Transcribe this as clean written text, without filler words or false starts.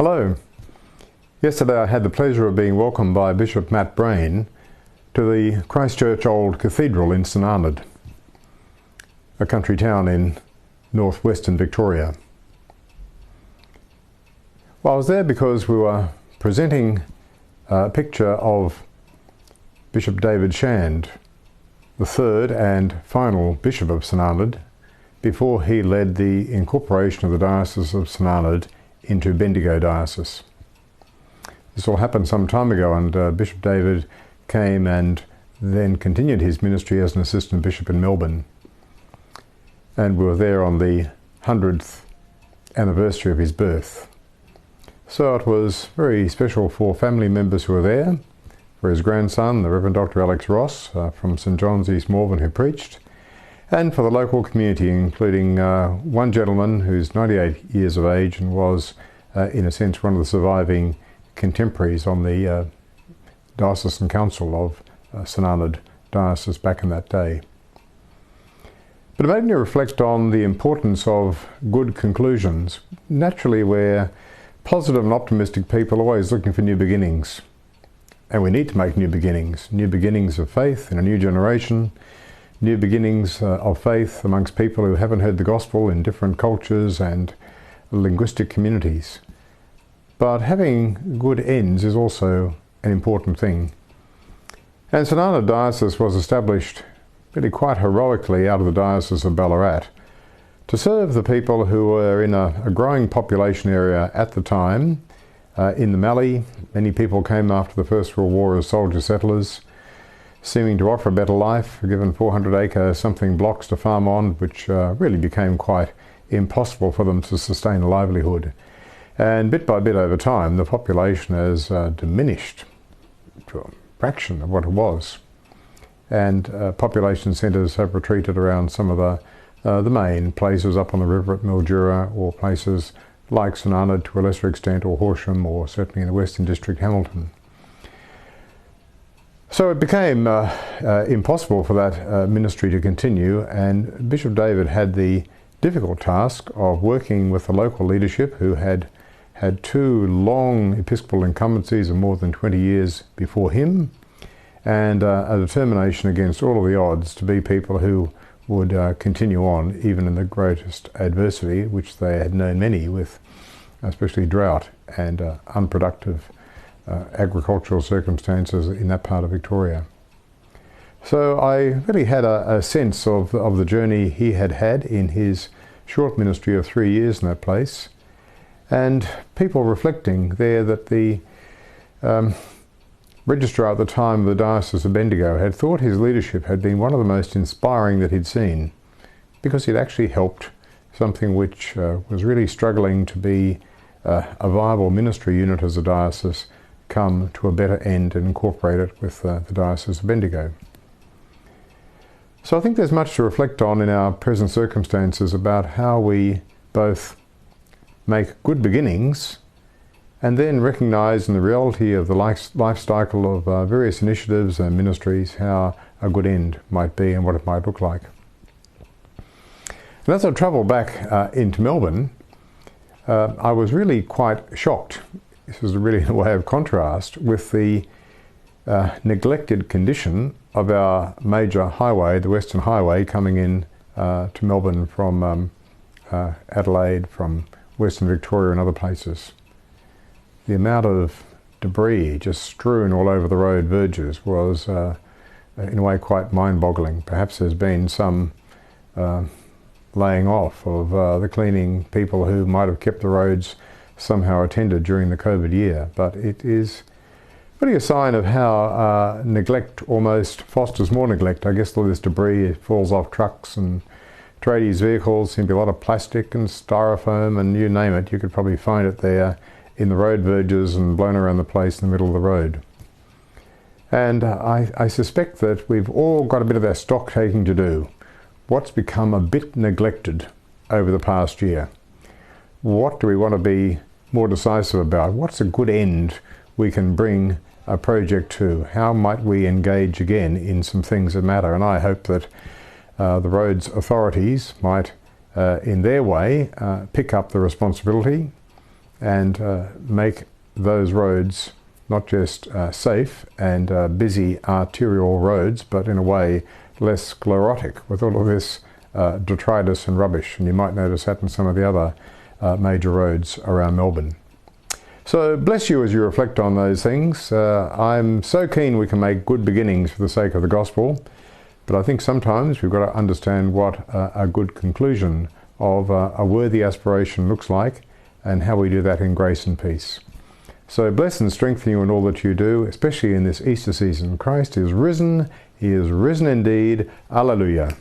Hello. Yesterday I had the pleasure of being welcomed by Bishop Matt Brain to the Christchurch Old Cathedral in St Arnaud, a country town in northwestern Victoria. Well, I was there because we were presenting a picture of Bishop David Shand, the third and final Bishop of St Arnaud, before he led the incorporation of the Diocese of St Arnaud into Bendigo Diocese. This all happened some time ago, and Bishop David came and then continued his ministry as an assistant bishop in Melbourne. And we were there on the 100th anniversary of his birth. So it was very special for family members who were there, for his grandson, the Reverend Dr. Alex Ross from St John's, East Malvern, who preached, and for the local community, including one gentleman who's 98 years of age and was, in a sense, one of the surviving contemporaries on the Diocesan Council of St Arnaud Diocese back in that day. But it made me reflect on the importance of good conclusions. Naturally, we're positive and optimistic people, always looking for new beginnings. And we need to make new beginnings of faith in a new generation, new beginnings of faith amongst people who haven't heard the gospel in different cultures and linguistic communities. But having good ends is also an important thing. And St Arnaud Diocese was established really quite heroically out of the Diocese of Ballarat to serve the people who were in a growing population area at the time. In the Mallee, many people came after the First World War as soldier settlers, seeming to offer a better life, given 400-acre something blocks to farm on, which really became quite impossible for them to sustain a livelihood. And bit by bit over time, the population has diminished to a fraction of what it was. And population centres have retreated around some of the main places up on the river at Mildura, or places like St Arnaud to a lesser extent, or Horsham, or certainly in the Western District, Hamilton. So it became impossible for that ministry to continue, and Bishop David had the difficult task of working with the local leadership, who had two long episcopal incumbencies of more than 20 years before him, and a determination against all of the odds to be people who would continue on even in the greatest adversity, which they had known many, with especially drought and unproductive agricultural circumstances in that part of Victoria. So I really had a sense of the journey he had had in his short ministry of 3 years in that place, and people reflecting there that the registrar at the time of the Diocese of Bendigo had thought his leadership had been one of the most inspiring that he'd seen, because he'd actually helped something which was really struggling to be a viable ministry unit as a diocese come to a better end and incorporate it with the Diocese of Bendigo. So I think there's much to reflect on in our present circumstances about how we both make good beginnings and then recognise in the reality of the life cycle of various initiatives and ministries how a good end might be and what it might look like. And as I travelled back into Melbourne, I was really quite shocked. This is really in a way of contrast with the neglected condition of our major highway, the Western Highway, coming in to Melbourne from Adelaide, from Western Victoria and other places. The amount of debris just strewn all over the road verges was in a way quite mind-boggling. Perhaps there's been some laying off of the cleaning people who might have kept the roads somehow attended during the COVID year, but it is really a sign of how neglect almost fosters more neglect. I guess all this debris falls off trucks and tradies' vehicles, seem to be a lot of plastic and styrofoam and you name it, you could probably find it there in the road verges and blown around the place in the middle of the road. And I suspect that we've all got a bit of our stock taking to do. What's become a bit neglected over the past year? What do we want to be more decisive about? What's a good end we can bring a project to? How might we engage again in some things that matter? And I hope that the roads authorities might, in their way, pick up the responsibility and make those roads not just safe and busy arterial roads, but in a way less sclerotic with all of this detritus and rubbish. And you might notice that in some of the other major roads around Melbourne. So bless you as you reflect on those things. I'm so keen we can make good beginnings for the sake of the gospel, but I think sometimes we've got to understand what a good conclusion of a worthy aspiration looks like, and how we do that in grace and peace. So bless and strengthen you in all that you do, especially in this Easter season. Christ is risen. He is risen indeed. Alleluia.